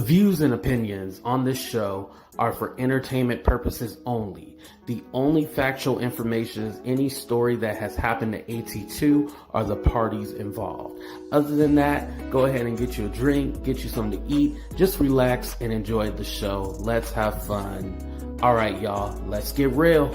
views and opinions on this show are for entertainment purposes only. The only factual information is any story that has happened to AT2 or the parties involved. Other than that, go ahead and get you a drink, get you something to eat, just relax and enjoy the show. Let's have fun. All right, y'all, let's get real.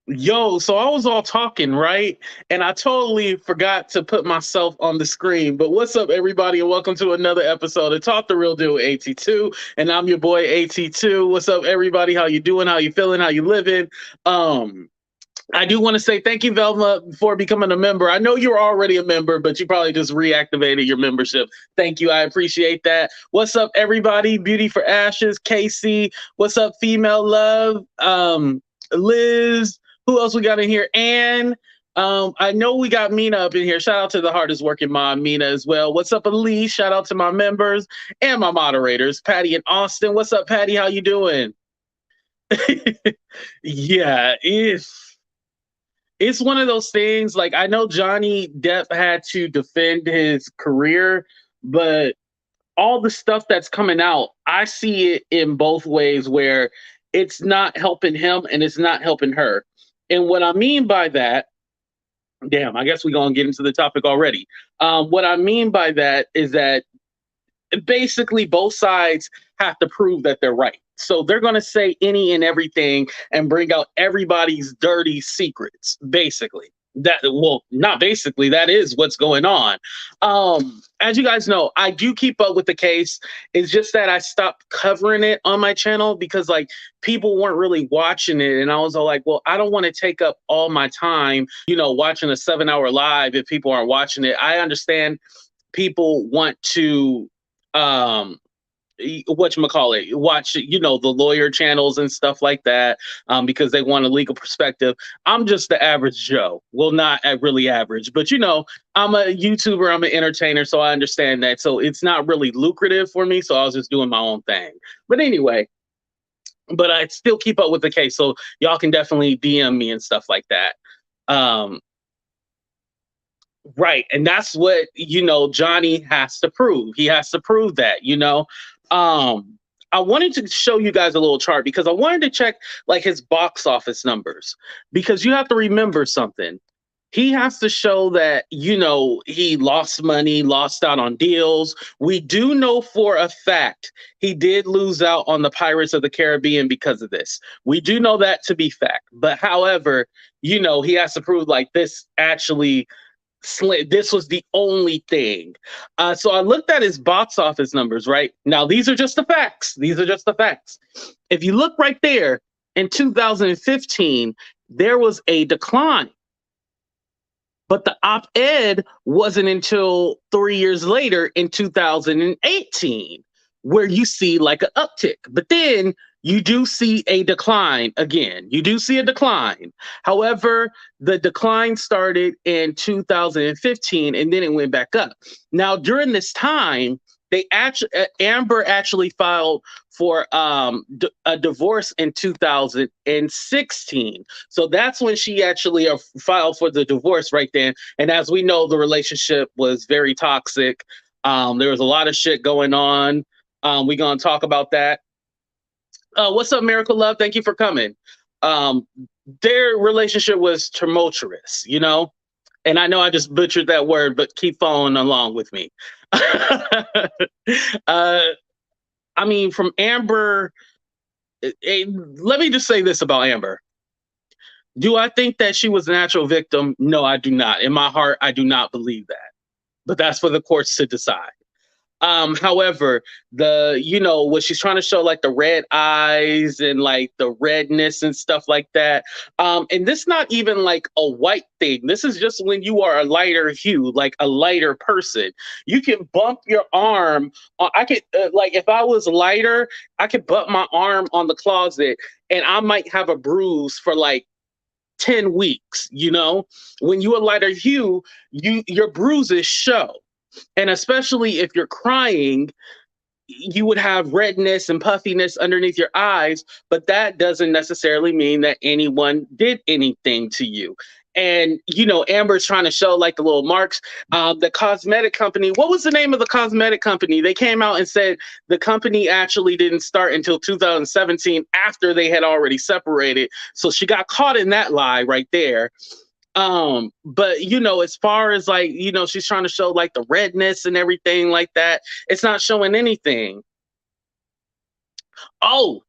Yo, so I was all talking, right? And I totally forgot to put myself on the screen. But what's up, everybody, and welcome to another episode of Talk the Real Deal with AT2. And I'm your boy AT2. What's up, everybody? How you doing? How you feeling? How you living? I do want to say thank you, Velma, for becoming a member. I know you're already a member, but you probably just reactivated your membership. Thank you. I appreciate that. What's up, everybody? Beauty for Ashes, Casey. What's up, Female Love? Liz. Who else we got in here? Anne. I know we got Mina up in here. Shout out to the hardest working mom, Mina, as well. What's up, Elise? Shout out to my members and my moderators, Patty and Austin. What's up, Patty? How you doing? Yeah, it's one of those things. Like, I know Johnny Depp had to defend his career, but all the stuff that's coming out, I see it in both ways, where it's not helping him and it's not helping her. And what I mean by that, damn, I guess we're going to get into the topic already. What I mean by that is that basically both sides have to prove that they're right. So they're going to say any and everything and bring out everybody's dirty secrets, basically. Not basically, that is what's going on. As you guys know, I do keep up with the case. It's just that I stopped covering it on my channel because, like, people weren't really watching it. And I was all like, well, I don't want to take up all my time, watching a 7-hour live if people aren't watching it. I understand people want to, whatchamacallit, watch, the lawyer channels and stuff like that, because they want a legal perspective. I'm just the average Joe. Well, not really average, but I'm a YouTuber, I'm an entertainer, so I understand that. So it's not really lucrative for me, so I was just doing my own thing. But anyway, but I still keep up with the case, so y'all can definitely DM me and stuff like that. Right, and that's what, Johnny has to prove. He has to prove that, I wanted to show you guys a little chart because I wanted to check, like, his box office numbers, because you have to remember something. He has to show that, he lost money, lost out on deals. We do know for a fact he did lose out on the Pirates of the Caribbean because of this. We do know that to be fact. But however, he has to prove, like, this actually, this was the only thing. So I looked at his box office numbers, right? Now, these are just the facts. These are just the facts. If you look right there, in 2015, there was a decline. But the op-ed wasn't until 3 years later in 2018, where you see like an uptick. But then you do see a decline again. You do see a decline. However, the decline started in 2015 and then it went back up. Now, during this time, Amber actually filed for a divorce in 2016. So that's when she actually filed for the divorce right then. And as we know, the relationship was very toxic. There was a lot of shit going on. We're going to talk about that. What's up, Miracle Love? Thank you for coming. Their relationship was tumultuous, And I know I just butchered that word, but keep following along with me. I mean, from Amber, let me just say this about Amber. Do I think that she was a natural victim? No, I do not. In my heart, I do not believe that. But that's for the courts to decide. However, what she's trying to show, like the red eyes and like the redness and stuff like that. And this not even like a white thing. This is just when you are a lighter hue, like a lighter person. You can bump your arm. I could like if I was lighter, I could bump my arm on the closet, and I might have a bruise for like 10 weeks. When you a lighter hue, your bruises show. And especially if you're crying, you would have redness and puffiness underneath your eyes, but that doesn't necessarily mean that anyone did anything to you. And, Amber's trying to show like the little marks. The cosmetic company, what was the name of the cosmetic company? They came out and said the company actually didn't start until 2017 after they had already separated. So she got caught in that lie right there. But as far as like, she's trying to show like the redness and everything like that, it's not showing anything. Oh,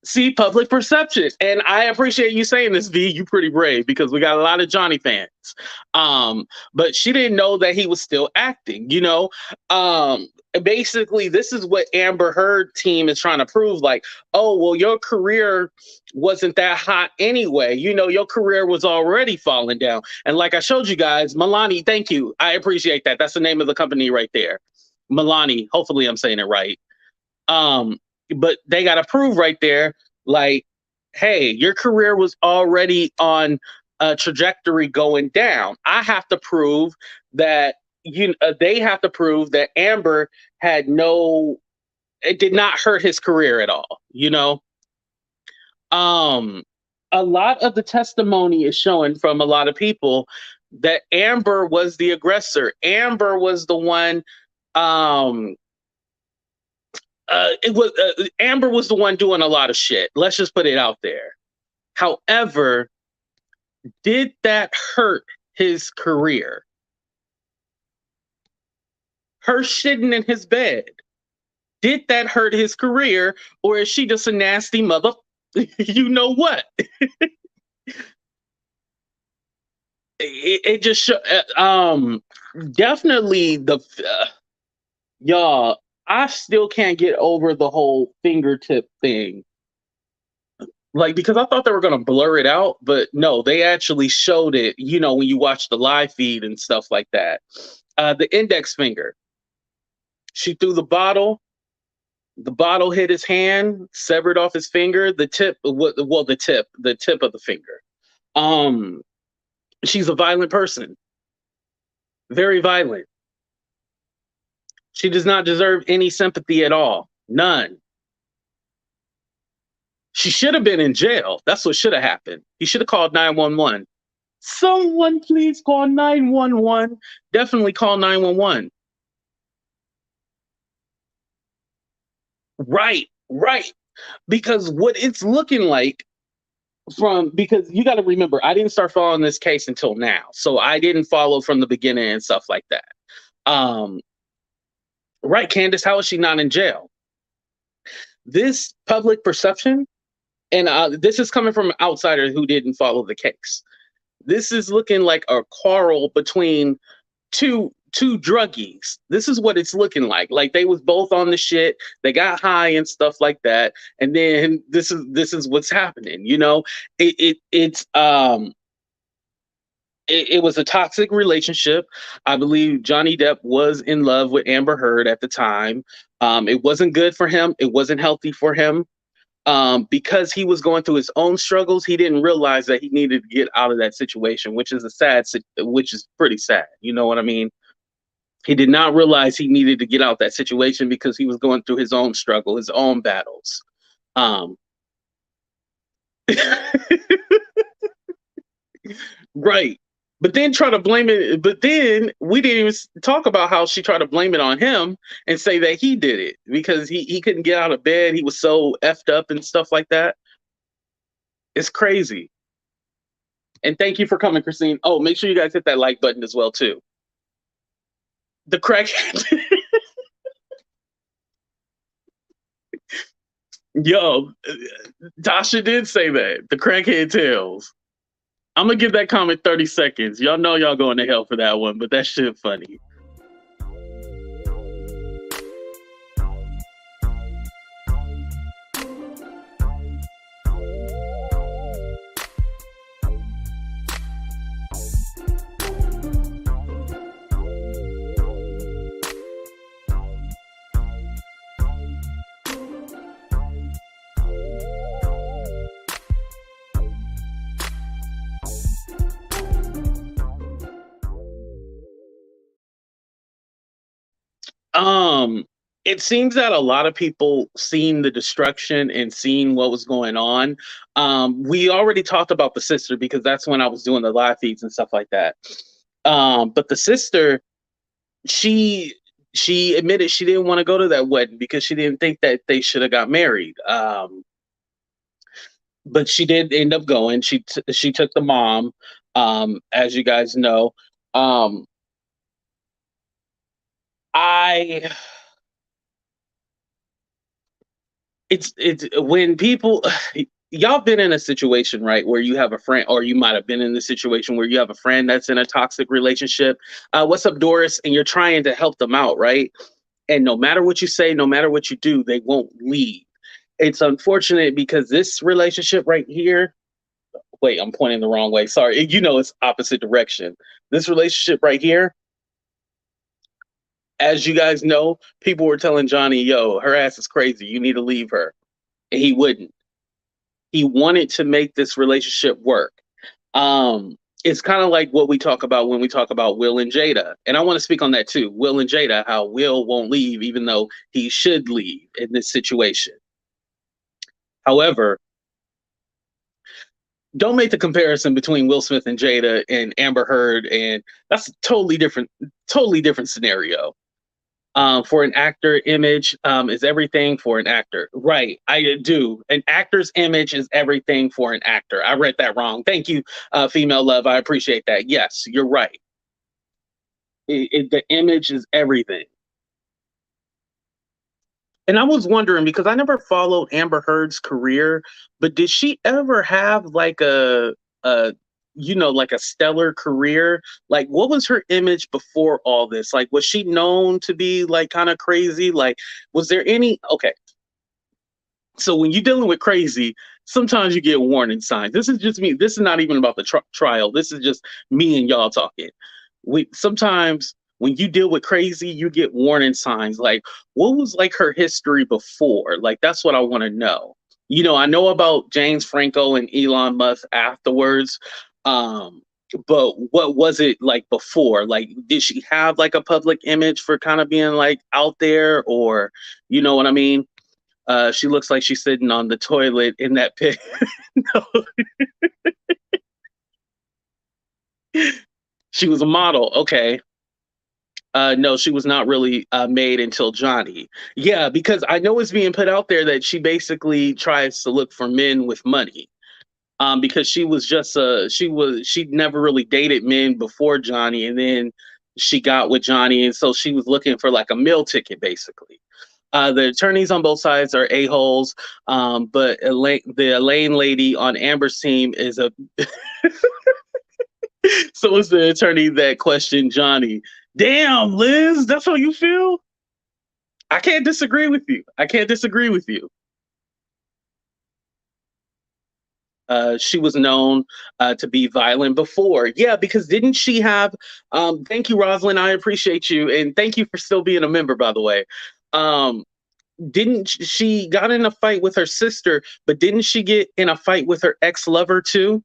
see, public perception. And I appreciate you saying this, V. You pretty brave, because we got a lot of Johnny fans. But she didn't know that he was still acting, basically this is what Amber Heard team is trying to prove, like, oh, well, your career wasn't that hot anyway. Your career was already falling down. And like I showed you guys, Milani, thank you. I appreciate that. That's the name of the company right there. Milani, hopefully I'm saying it right. But they got to prove right there, like, hey, your career was already on a trajectory going down. I have to prove that they have to prove that Amber it did not hurt his career at all. A lot of the testimony is showing from a lot of people that Amber was the aggressor. Amber was the one. Amber was the one doing a lot of shit. Let's just put it out there. However, did that hurt his career? Her shitting in his bed, did that hurt his career, or is she just a nasty mother? You know what? it just definitely y'all. I still can't get over the whole fingertip thing. Like, because I thought they were going to blur it out, but no, they actually showed it, when you watch the live feed and stuff like that. The index finger. She threw the bottle hit his hand, severed off his finger, the tip of the finger. She's a violent person. Very violent. She does not deserve any sympathy at all. None. She should have been in jail. That's what should have happened. He should have called 911. Someone please call 911. Definitely call 911. Right. Because what it's looking like because you got to remember, I didn't start following this case until now. So I didn't follow from the beginning and stuff like that. Right, Candace, how is she not in jail? This public perception, and this is coming from an outsider who didn't follow the case. This is looking like a quarrel between two druggies. This is what it's looking like. Like they was both on the shit. They got high and stuff like that. And then this is what's happening. It was a toxic relationship. I believe Johnny Depp was in love with Amber Heard at the time. It wasn't good for him. It wasn't healthy for him. Because he was going through his own struggles, he didn't realize that he needed to get out of that situation, which is pretty sad. You know what I mean? He did not realize he needed to get out that situation because he was going through his own struggle, his own battles. Right. But then try to blame it. But then we didn't even talk about how she tried to blame it on him and say that he did it because he couldn't get out of bed. He was so effed up and stuff like that. It's crazy. And thank you for coming, Christine. Oh, make sure you guys hit that like button as well, too. The crackhead. Yo, Tasha did say that. The crackhead tales. I'm gonna give that comment 30 seconds. Y'all know y'all going to hell for that one, but that shit funny. Um, it seems that a lot of people seen the destruction and seen what was going on. We already talked about the sister because that's when I was doing the live feeds and stuff like that. But the sister, she she admitted she didn't want to go to that wedding because she didn't think that they should have got married. But she did end up going. She took the mom, as you guys know. Um, I it's when people y'all been in a situation, right, where you have a friend, or you might have been in the situation where you have a friend that's in a toxic relationship. What's up, Doris? And you're trying to help them out, right? And no matter what you say, no matter what you do, they won't leave. It's unfortunate because this relationship right here, wait, I'm pointing the wrong way. Sorry. It's opposite direction. This relationship right here, as you guys know, people were telling Johnny, yo, her ass is crazy. You need to leave her. And he wouldn't. He wanted to make this relationship work. It's kind of like what we talk about when we talk about Will and Jada. And I want to speak on that too. Will and Jada, how Will won't leave, even though he should leave in this situation. However, don't make the comparison between Will Smith and Jada and Amber Heard, and that's a totally different scenario. For an actor, image is everything for an actor. Right, I do. An actor's image is everything for an actor. I read that wrong. Thank you, female love. I appreciate that. Yes, you're right. The image is everything. And I was wondering because I never followed Amber Heard's career, but did she ever have like a like a stellar career? Like what was her image before all this? Like was she known to be like kind of crazy? Like was there any okay. So when you're dealing with crazy, sometimes you get warning signs. This is just me. This is not even about the trial. This is just me and y'all talking. We sometimes when you deal with crazy, you get warning signs. Like, what was like her history before? Like, that's what I want to know. I know about James Franco and Elon Musk afterwards. Um, but what was it like before? Like, did she have like a public image for kind of being like out there, or you know what I mean? She looks like she's sitting on the toilet in that pit. No, she was a model. Okay. No, she was not really made until Johnny. Yeah, because I know it's being put out there that she basically tries to look for men with money. Because she'd never really dated men before Johnny, and then she got with Johnny, and so she was looking for like a meal ticket, basically. The attorneys on both sides are a-holes, but the Elaine lady on Amber's team is a so is the attorney that questioned Johnny. Damn, Liz, that's how you feel? I can't disagree with you. I can't disagree with you. She was known to be violent before. Yeah, because didn't she have thank you, Rosalind. I appreciate you. And thank you for still being a member, by the way. Um, didn't she got in a fight with her sister, but didn't she get in a fight with her ex-lover too?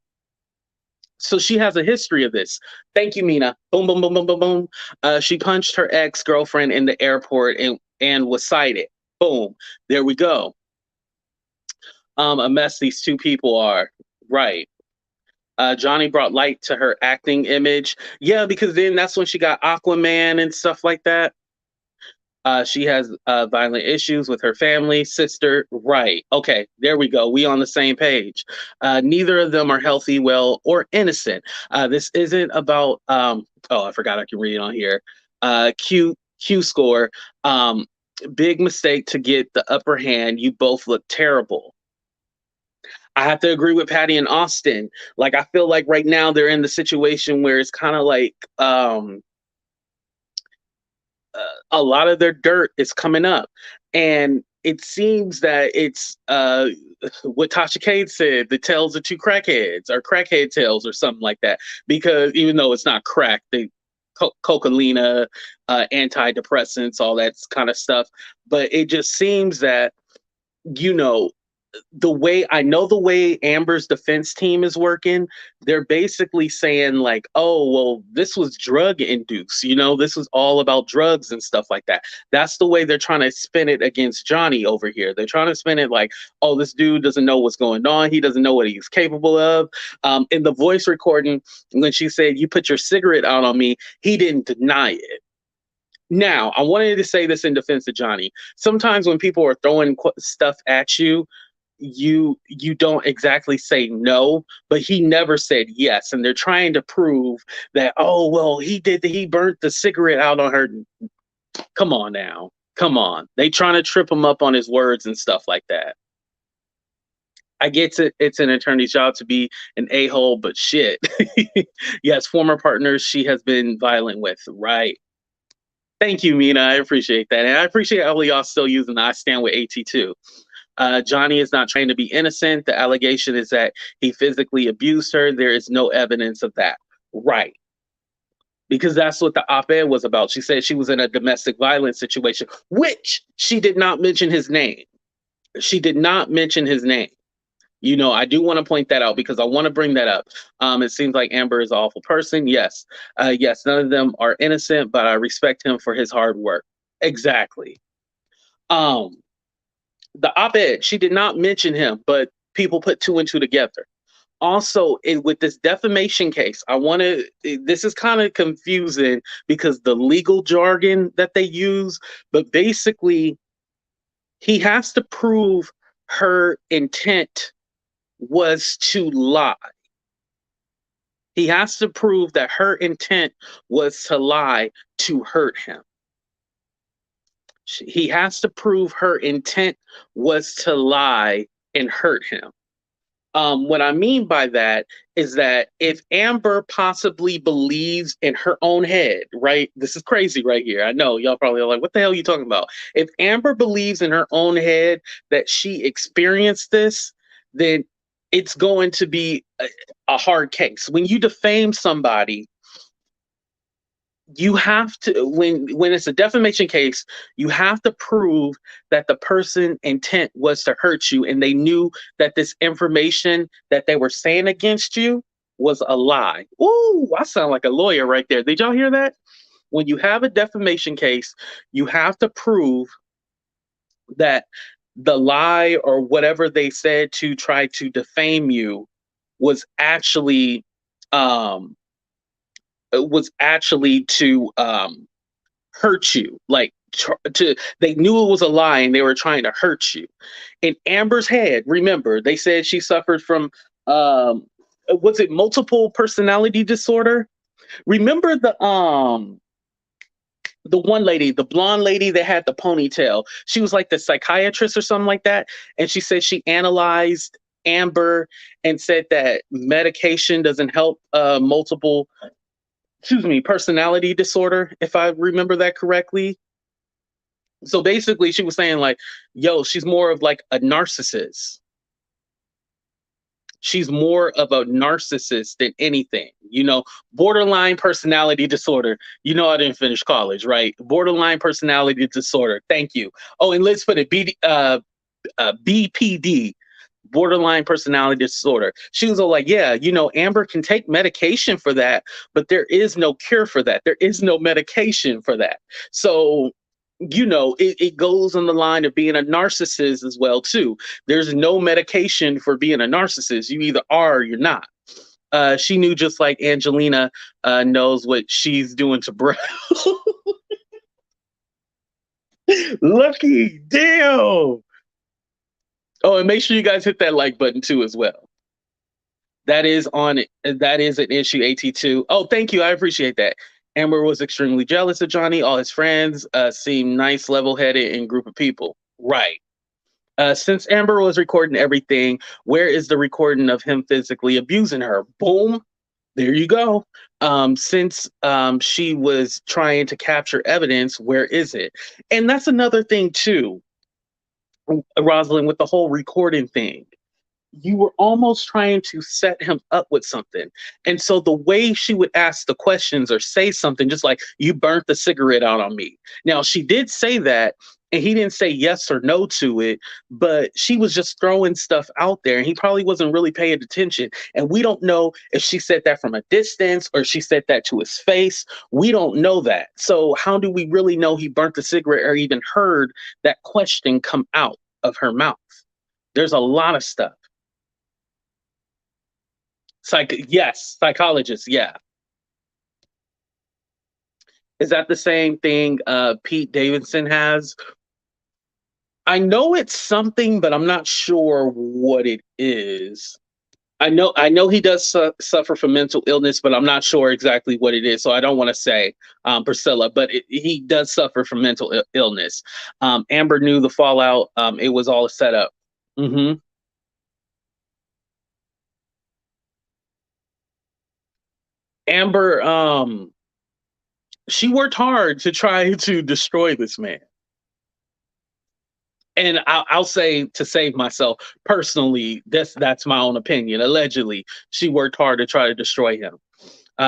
So she has a history of this. Thank you, Mina. Boom, boom, boom, boom, boom, boom. She punched her ex-girlfriend in the airport and was cited. Boom. There we go. A mess these two people are. Right. Johnny brought light to her acting image. Yeah, because then that's when she got Aquaman and stuff like that. She has violent issues with her family, sister. Right. Okay. There we go. We on the same page. Neither of them are healthy, well, or innocent. This isn't about. Oh, I forgot I can read it on here. Q score. Big mistake to get the upper hand. You both look terrible. I have to agree with Patty and Austin. Like I feel like right now they're in the situation where it's kind of like a lot of their dirt is coming up, and it seems that it's what Tasha Cade said: the tales of two crackheads, or crackhead tales, or something like that. Because even though it's not crack, they cocaine, antidepressants, all that kind of stuff, but it just seems that you know the way I know the way Amber's defense team is working, they're basically saying like, oh, well, this was drug induced, this was all about drugs and stuff like that. That's the way they're trying to spin it against Johnny over here. They're trying to spin it like, oh, this dude doesn't know what's going on. He doesn't know what he's capable of. In the voice recording, when she said, you put your cigarette out on me, he didn't deny it. Now, I wanted to say this in defense of Johnny. Sometimes when people are throwing stuff at you, you don't exactly say no, but he never said yes. And they're trying to prove that, oh, well, he burnt the cigarette out on her. Come on now. Come on. They trying to trip him up on his words and stuff like that. I get it's an attorney's job to be an a-hole, but shit. Yes, former partners she has been violent with. Right. Thank you, Mina. I appreciate that. And I appreciate all of y'all still using the I stand with AT too. Johnny is not trying to be innocent. The allegation is that he physically abused her. There is no evidence of that. Right. Because that's what the op-ed was about. She said she was in a domestic violence situation, which she did not mention his name. She did not mention his name. I do want to point that out because I want to bring that up. It seems like Amber is an awful person. Yes. Yes, none of them are innocent, but I respect him for his hard work. Exactly. The op-ed, she did not mention him, but people put two and two together. Also, with this defamation case, this is kind of confusing because the legal jargon that they use, but basically he has to prove her intent was to lie. He has to prove that her intent was to lie to hurt him. He has to prove her intent was to lie and hurt him. What I mean by that is that if Amber possibly believes in her own head, right? This is crazy right here. I know y'all probably are like, what the hell are you talking about? If Amber believes in her own head that she experienced this, then it's going to be a hard case. When you defame somebody, you have to, when it's a defamation case, you have to prove that the person intent was to hurt you and they knew that this information that they were saying against you was a lie. Ooh, I sound like a lawyer right there. Did y'all hear that? When you have a defamation case, you have to prove that the lie or whatever they said to try to defame you was actually to hurt you. Like they knew it was a lie and they were trying to hurt you. In Amber's head, remember, they said she suffered from was it multiple personality disorder? Remember the one lady, the blonde lady that had the ponytail. She was like the psychiatrist or something like that. And she said she analyzed Amber and said that medication doesn't help personality disorder, if I remember that correctly. So basically she was saying like, yo, she's more of like a narcissist. She's more of a narcissist than anything, borderline personality disorder. I didn't finish college, right? Borderline personality disorder. Thank you. Oh, and let's put it BPD, borderline personality disorder. She was all like, yeah, Amber can take medication for that, but there is no cure for that. There is no medication for that. So it goes on the line of being a narcissist as well, too. There's no medication for being a narcissist. You either are or you're not. She knew, just like Angelina knows what she's doing to Bro. Lucky, damn. Oh, and make sure you guys hit that like button, too, as well. That is an issue, AT2. Oh, thank you. I appreciate that. Amber was extremely jealous of Johnny. All his friends seemed nice, level-headed, and group of people. Right. Since Amber was recording everything, where is the recording of him physically abusing her? Boom. There you go. Since she was trying to capture evidence, where is it? And that's another thing, too, Rosalind, with the whole recording thing. You were almost trying to set him up with something. And so the way she would ask the questions or say something, just like, you burnt the cigarette out on me. Now, she did say that, and he didn't say yes or no to it, but she was just throwing stuff out there and he probably wasn't really paying attention. And we don't know if she said that from a distance or she said that to his face. We don't know that. So how do we really know he burnt the cigarette or even heard that question come out of her mouth? There's a lot of stuff. Yes, psychologist, yeah. Is that the same thing Pete Davidson has? I know it's something, but I'm not sure what it is. I know he does suffer from mental illness, but I'm not sure exactly what it is. So I don't want to say, Priscilla, but he does suffer from mental illness. Amber knew the fallout. It was all a setup. Hmm. Amber, she worked hard to try to destroy this man. And I'll say, to save myself personally, that's my own opinion. Allegedly, she worked hard to try to destroy him.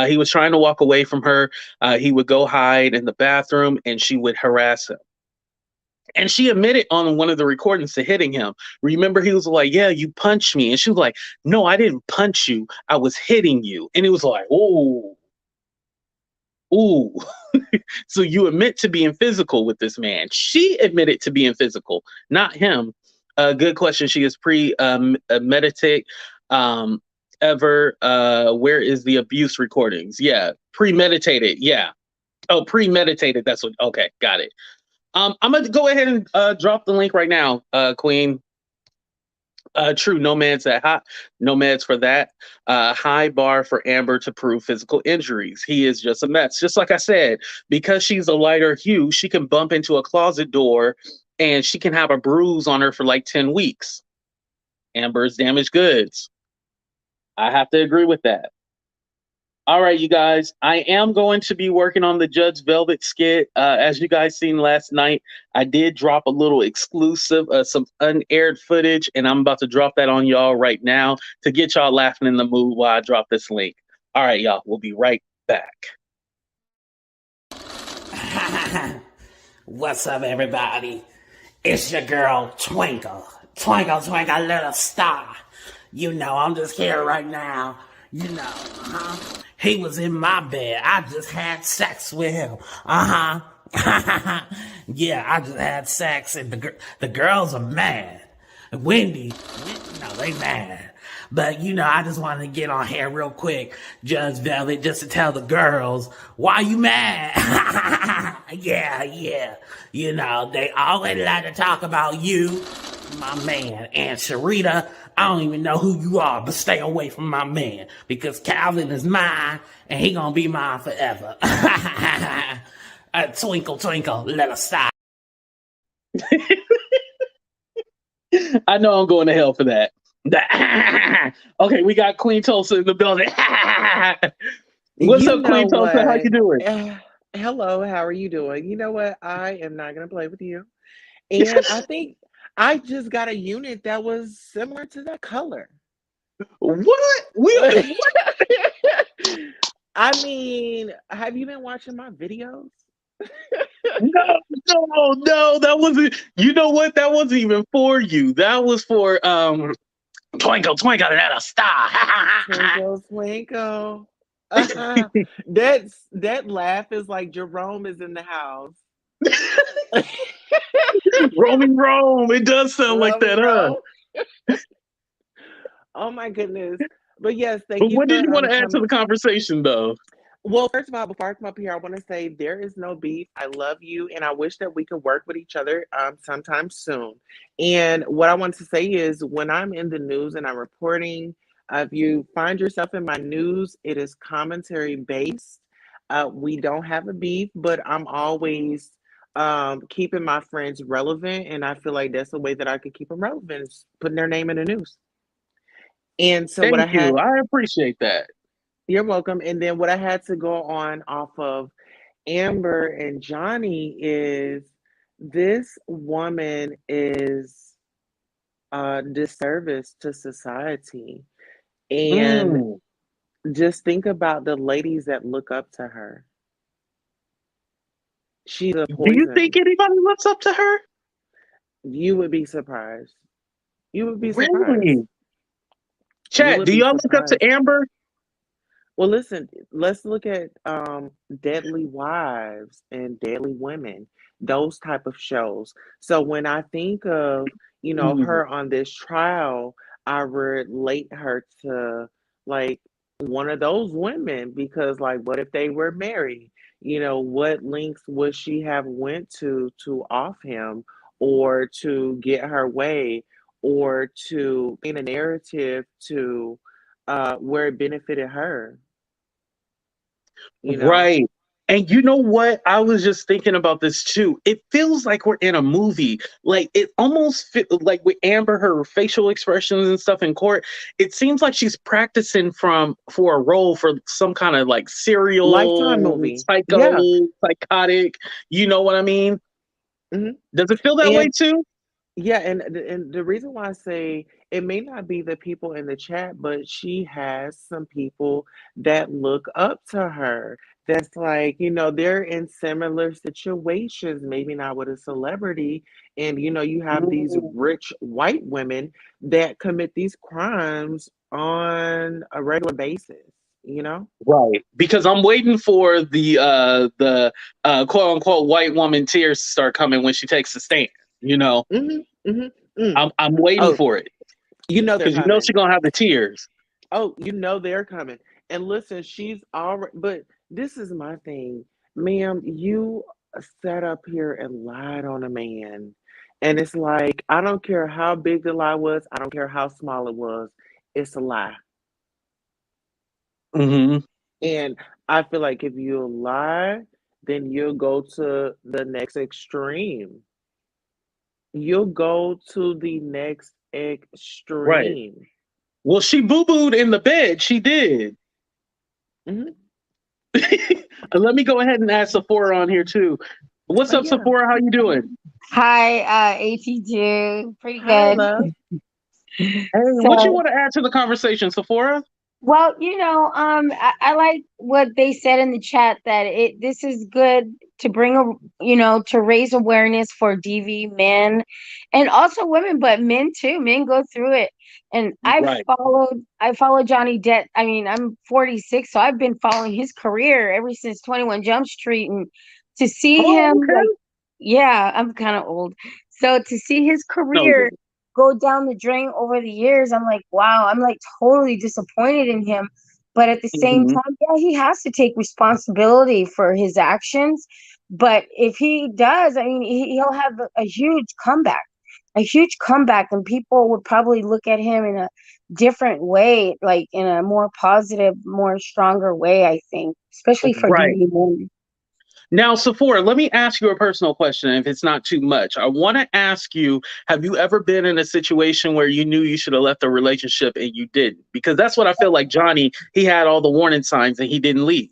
He was trying to walk away from her. He would go hide in the bathroom, and she would harass him. And she admitted on one of the recordings to hitting him. Remember, he was like, "Yeah, you punched me," and she was like, "No, I didn't punch you. I was hitting you." And it was like, "Oh, ooh." So you admit to being physical with this man. She admitted to being physical, not him. Good question. She is meditate. Um, ever. Where is the abuse recordings? Yeah, premeditated. Yeah. Oh, premeditated. That's what. Okay, got it. I'm gonna go ahead and drop the link right now, Queen. True, nomads that hot, nomads for that. High bar for Amber to prove physical injuries. He is just a mess. Just like I said, because she's a lighter hue, she can bump into a closet door and she can have a bruise on her for like 10 weeks. Amber's damaged goods. I have to agree with that. All right, you guys. I am going to be working on the Judge Velvet skit. As you guys seen last night, I did drop a little exclusive, some unaired footage, and I'm about to drop that on y'all right now to get y'all laughing in the mood while I drop this link. All right, y'all. We'll be right back. What's up, everybody? It's your girl, Twinkle. Twinkle, twinkle, little star. You know, I'm just here right now. You know, he was in my bed. I just had sex with him. Yeah, I just had sex, and the girls are mad. Wendy, no, they mad. But, you know, I just wanted to get on here real quick, Judge Velvet, just to tell the girls, why you mad? Yeah. You know, they always like to talk about you, my man, and Sharita. I don't even know who you are, but stay away from my man, because Calvin is mine, and he gonna be mine forever. Twinkle, twinkle, little star. I know I'm going to hell for that. Okay, we got Queen Tulsa in the building. What's up, Queen Tulsa? How you doing? Hello, how are you doing? You know what? I am not going to play with you. And I think I just got a unit that was similar to that color. What? I mean, have you been watching my videos? No, that wasn't. You know what? That wasn't even for you. That was for Twinkle, twinkle, little star. Twinkle, twinkle. That laugh is like Jerome is in the house. Roaming Rome. It does sound like that, huh? Oh my goodness. But yes, thank But you. what did you want to add to the conversation, though? Well, first of all, before I come up here, I want to say there is no beef. I love you, and I wish that we could work with each other sometime soon. And what I want to say is, when I'm in the news and I'm reporting, if you find yourself in my news, it is commentary based. We don't have a beef, but I'm always keeping my friends relevant, and I feel like that's the way that I could keep them relevant, is putting their name in the news. And so what I Thank had. you. I appreciate that. You're welcome. And then what I had to go on off of Amber and Johnny is, this woman is a disservice to society. And just think about the ladies that look up to her. She's a Do you poison. think anybody looks up to her? You would be surprised. You would be surprised. Really? You Chat, would do be y'all look up surprised. to Amber? Well, listen, let's look at Deadly Wives and Deadly Women, those type of shows. So when I think of, Mm, her on this trial, I relate her to like one of those women because like what if they were married? What links would she have went to off him or to get her way or to paint a narrative to where it benefited her, you know? right. And you know what? I was just thinking about this too. It feels like we're in a movie. Like it almost like with Amber, her facial expressions and stuff in court. It seems like she's practicing for a role for some kind of like Lifetime serial movie. Yeah. psycho, psychotic. You know what I mean? hmm Does it feel that way And too? yeah, and the reason why I say it may not be the people in the chat, but she has some people that look up to her. That's like, they're in similar situations, maybe not with a celebrity. And, you have these Mm, rich white women that commit these crimes on a regular basis, you know? right. Because I'm waiting for the quote unquote white woman tears to start coming when she takes the stand. You know, hmm hmm mm. I'm waiting Oh, for it. they're Because you know coming. she's gonna have the tears. Oh, they're coming. And listen, she's already, but this is my thing. Ma'am, you sat up here and lied on a man. And it's like, I don't care how big the lie was, I don't care how small it was, it's a lie. Hmm. And I feel like if you lie, then you'll go to the next extreme. You'll go to the next Right. extreme. Well, she boo booed in the bed. She did. hmm Let me go ahead and add Sephora on here too. What's Oh, up, yeah. Sephora? How you doing? Hi, ATG. Pretty Hi, good. love. Hey, what you So, want to add to the conversation, Sephora? well, I like what they said in the chat that this is good to bring to raise awareness for DV men and also women, but men too. Men go through it. And Right. I followed Johnny Depp. I mean, I'm 46, so I've been following his career ever since 21 Jump Street, and to see Oh, him like, okay. yeah, I'm kind of old. So to see his No. career go down the drain over the years, I'm like, wow, I'm like totally disappointed in him. But at the same Hmm. time, yeah, he has to take responsibility for his actions. But if he does, I mean, he'll have a huge comeback, and people would probably look at him in a different way, like in a more positive, more stronger way, I think, especially for Right. DV men. Now, Sephora, let me ask you a personal question. If it's not too much, I want to ask you: have you ever been in a situation where you knew you should have left a relationship and you didn't? Because that's what I feel like. Johnny, he had all the warning signs and he didn't leave.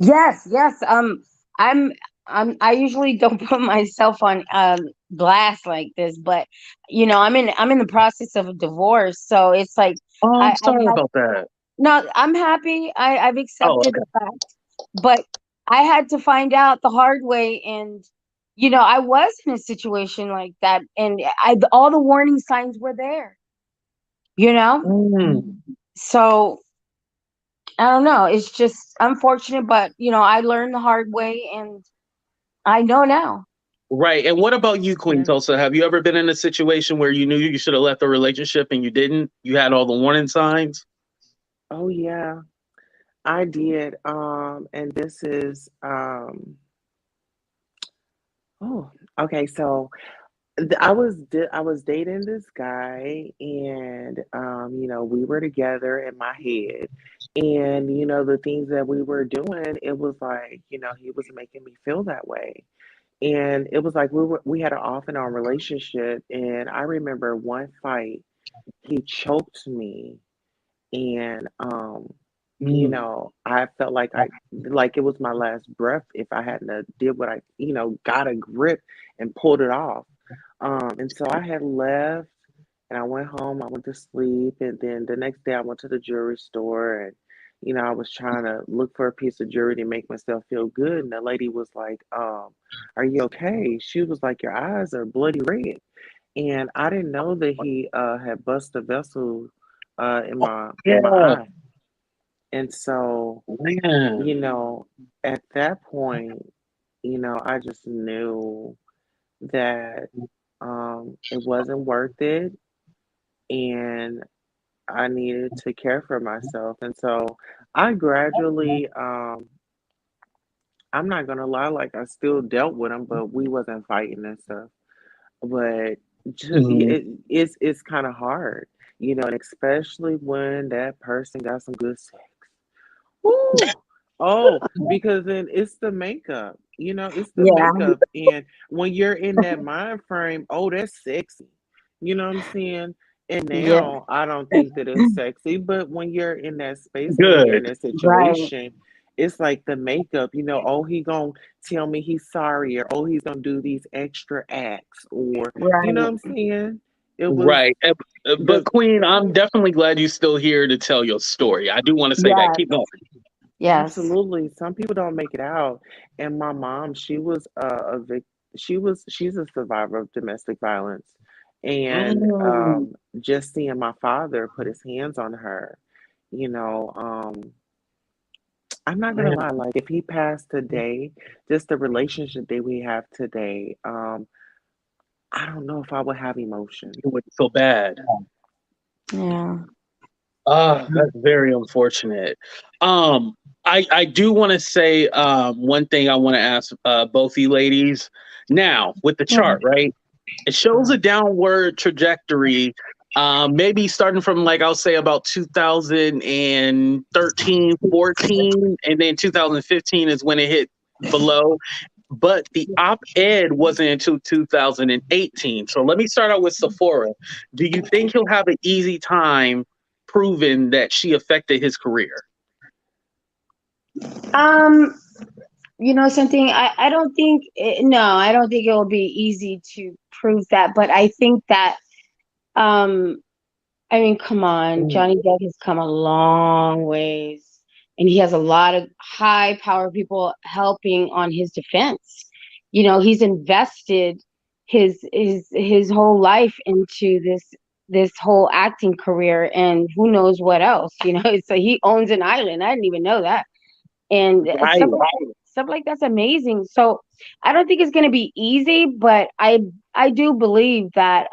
Yes, yes. I'm, I usually don't put myself on blast like this, but I'm in the process of a divorce, so it's like Oh, I'm I've sorry had about that. no. I'm happy. I've Oh, accepted the fact, but I had to find out the hard way, and I was in a situation like that, and all the warning signs were there. You know, okay. so I don't know. It's just unfortunate, but I learned the hard way, and I know now. Right. And what about you, Queen Yeah. Tulsa? Have you ever been in a situation where you knew you should have left a relationship and you didn't? You had all the warning signs? Oh, yeah. I did. And this is oh, okay. So I was dating this guy, and we were together in my head, and the things that we were doing, it was like he was making me feel that way, and it was like we had an off and on relationship, and I remember one fight he choked me, and Mm. I felt like it was my last breath if I hadn't did what I got a grip and pulled it off. And so I had left and I went home, I went to sleep, and then the next day I went to the jewelry store, and I was trying to look for a piece of jewelry to make myself feel good, and the lady was like, "Are you okay?" She was like, "Your eyes are bloody red." and I didn't know that he had bust a vessel in Oh, my yeah, eye. And so, you man. know, at that point, I just knew that it wasn't worth it, and I needed to care for myself. And so I gradually, I'm not gonna lie, like I still dealt with him, but we wasn't fighting and stuff. But Mhm. it's kind of hard, and especially when that person got some good sex. Woo! Oh, because then it's the makeup. It's the Yeah, makeup. And when you're in that mind frame, oh, that's sexy. You know what I'm saying? And yeah, now I don't think that it's sexy, but when you're in that space and when you're in Good. that right, situation, it's like the makeup, oh, he gonna tell me he's sorry, or oh, he's gonna do these extra acts, or you know what right. I'm saying? It was Right. But the Queen, I'm definitely glad you're still here to tell your story. I do want to say that. Yes, Keep going. yes. Absolutely. Some people don't make it out. And my mom, she was she's a survivor of domestic violence. And Mm, just seeing my father put his hands on her, you know, um, I'm not gonna Man, lie, like if he passed today, just the relationship that we have today, I don't know if I would have emotion. it wouldn't feel bad. yeah. Ah, that's very unfortunate. Um, I do want to say one thing I want to ask both you ladies. Now, with the chart, right? It shows a downward trajectory. Maybe starting from like I'll say about 2013, 14, and then 2015 is when it hit below. But the op-ed wasn't until 2018. So let me start out with Sephora. Do you think he'll have an easy time proving that she affected his career? Um, something, I don't think no, I don't think it will be easy to prove that, but I think that um I mean, come on, Mm. Johnny Depp has come a long ways, and he has a lot of high power people helping on his defense. He's invested his whole life into this whole acting career, and who knows what else. So he owns an island. I didn't even know that, and Right. stuff like that's amazing. So I don't think it's going to be easy, but I do believe that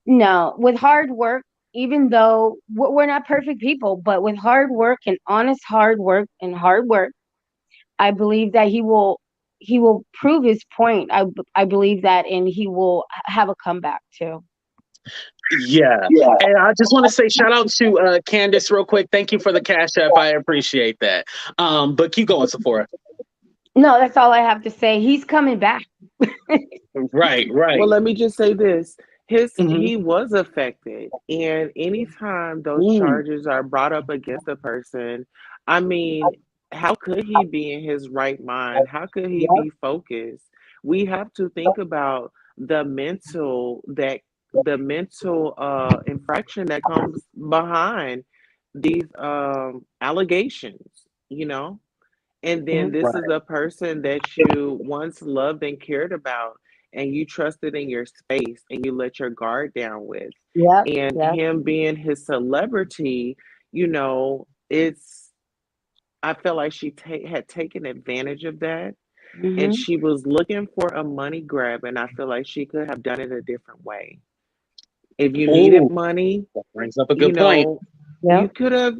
no, with hard work, even though we're not perfect people, but with hard work and honest hard work, I believe that he will prove his point. I believe that, and he will have a comeback too. Yeah. And I just want to say shout out to Candace real quick. Thank you for the cash app. I appreciate that. But keep going, Sephora. No, that's all I have to say. He's coming back. Right, Well, right. let me just say this. Hmm. He was affected, and anytime those Mm, charges are brought up against a person, I mean, how could he be in his right mind? How could he be focused? We have to think about the mental infraction that comes behind these allegations, you know? And then Mhm. this is right. a person that you once loved and cared about, and you trusted in your space, and you let your guard down with. Yep. And Yep. him being his celebrity, it's, I felt like she had taken advantage of that, and Hmm. she was looking for a money grab, and I feel like she could have done it a different way. If you needed Ooh, money, that brings up a good you point. know, Yep.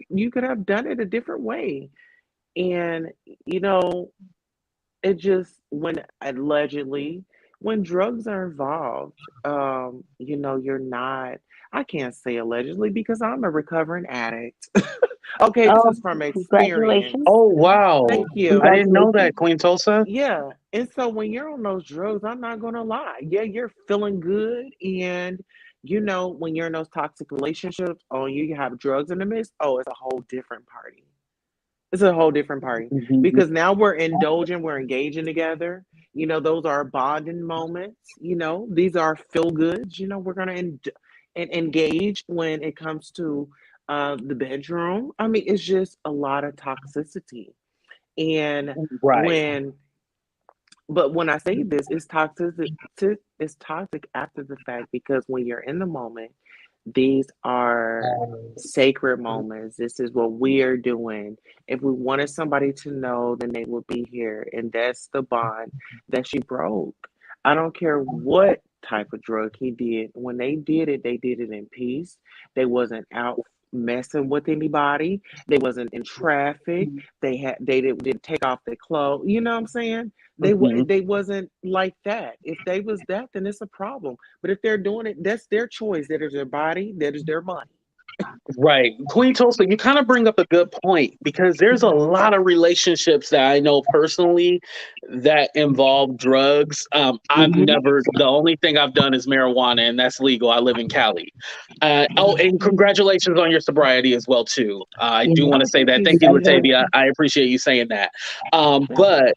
you could have done it a different way. And you know, it just when drugs are involved, you're not. I can't say allegedly because I'm a recovering addict. Okay, this Oh, is from experience. congratulations. Oh, wow. Thank you. I didn't know Congratulations. that, Queen Tulsa. Yeah. And so when you're on those drugs, I'm not gonna lie. Yeah, you're feeling good. And when you're in those toxic relationships, oh, you have drugs in the mix, oh, it's a whole different party. It's a whole different party Mhm. because now we're indulging, we're engaging together. Those are bonding moments. These are feel goods. We're gonna engage when it comes to the bedroom. I mean, it's just a lot of toxicity, and Right. when But when I say this, it's toxic. It's toxic after the fact because when you're in the moment, these are sacred moments. This is what we are doing. If we wanted somebody to know, then they would be here, and that's the bond that she broke. I don't care what type of drug he did. When they did it in peace. They wasn't out messing with anybody. They wasn't in traffic. They didn't take off their clothes. You know what I'm saying? Mhm. They wasn't like that. If they was that, then it's a problem. But if they're doing it, that's their choice. That is their body. That is their money. Right. Queen Tulsa, you kind of bring up a good point because there's a lot of relationships that I know personally that involve drugs. The only thing I've done is marijuana, and that's legal. I live in Cali. Oh, and congratulations on your sobriety as well, too. I do want to Oh, say thank that. you Thank you, so much. Latavia. I appreciate you saying that. But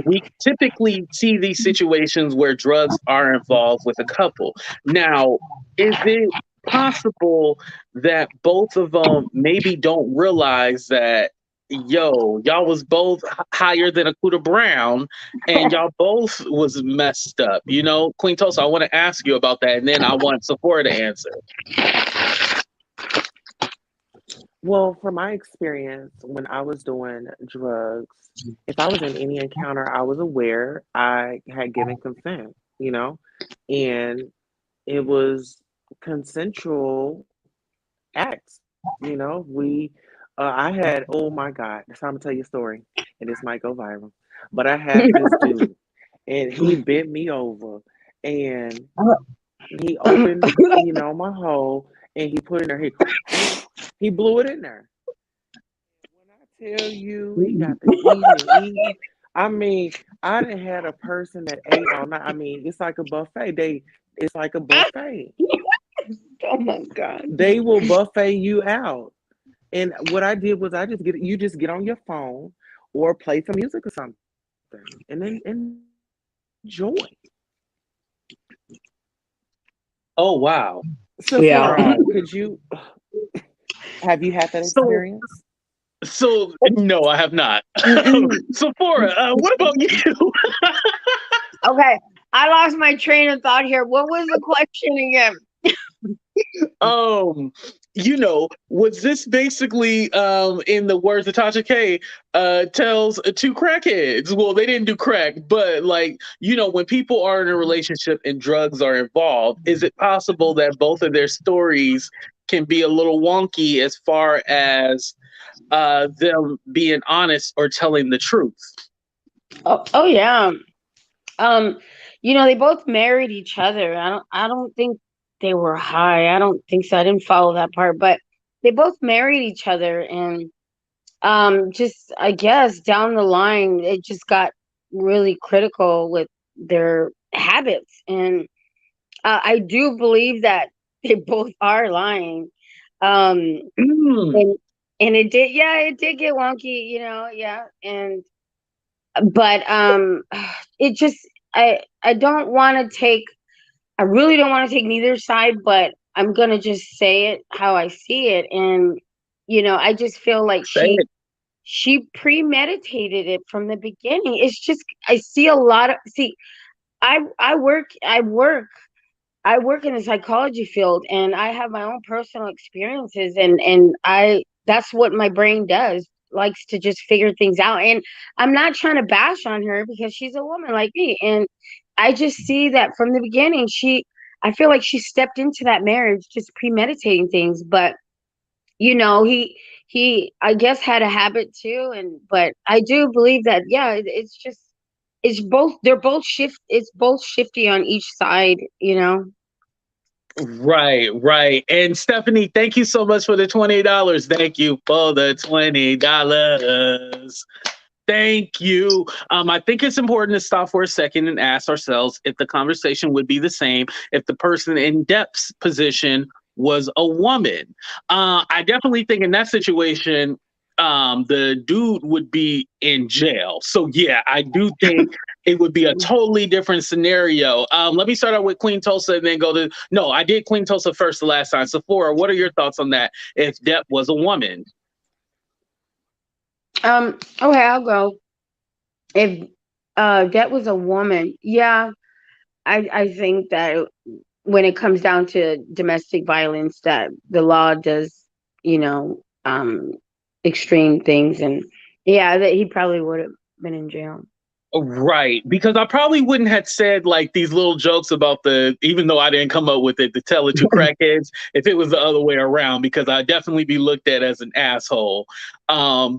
we typically see these situations where drugs are involved with a couple. Now, is it possible that both of them maybe don't realize that, yo, y'all was both higher than a Cuda Brown and y'all both was messed up? You know, Queen Tulsa, I want to ask you about that, and then I want Sephora to answer. Well, from my experience, when I was doing drugs, if I was in any encounter, I was aware I had given consent, and it was consensual acts. We, I had, oh my God, so I'm gonna tell you a story, and this might go viral, but I had this dude, and he bent me over, and he opened, my hole, and he put in there, he blew it in there. When I tell you, he got the eating and eating. I mean, I didn't had a person that ate all night. I mean, it's like a buffet. It's like a buffet. Oh my God. They will buffet you out. And what I did was you just get on your phone or play some music or something, and then enjoy. Oh, wow. Yeah. Sephora, could you have you had that So, experience? no, I have not. Mm-mm. Sephora, what about you? Okay. I lost my train of thought here. What was the question again? Um, was this basically in the words of Tasha K tells two crackheads? Well, they didn't do crack, but like, when people are in a relationship and drugs are involved, is it possible that both of their stories can be a little wonky as far as them being honest or telling the truth? Oh yeah. Um, they both married each other. I don't think they were high. I don't think so. I didn't follow that part, but they both married each other, and just I guess down the line it just got really critical with their habits, and I do believe that they both are lying. Um, Mm, and it did get wonky, yeah, and but it just I don't want to take I really don't want to take neither side, but I'm gonna just say it how I see it. And I just feel like say it. she premeditated it from the beginning. It's just I see a lot of see I work in the psychology field, and I have my own personal experiences, and I that's what my brain does, likes to just figure things out. And I'm not trying to bash on her because she's a woman like me, and I just see that from the beginning I feel like she stepped into that marriage just premeditating things. But he I guess had a habit too, and but I do believe that, yeah, it's just it's both shifty on each side. Right, right. And Stephanie, thank you so much for the $20. Thank you for the $20. Thank you. I think it's important to stop for a second and ask ourselves if the conversation would be the same if the person in Depp's position was a woman. I definitely think in that situation, the dude would be in jail. So yeah, I do think it would be a totally different scenario. Let me start out with Queen Tulsa and then go to no, I did Queen Tulsa first the last time. Sephora, what are your thoughts on that? If Depp was a woman? Okay, I'll go. If That was a woman. Yeah, I think that when it comes down to domestic violence, that the law does, you know, extreme things, and yeah, that he probably would have been in jail. Right, because I probably wouldn't have said like these little jokes about even though I didn't come up with it, to tell it to crackheads, if it was the other way around, because I'd definitely be looked at as an asshole.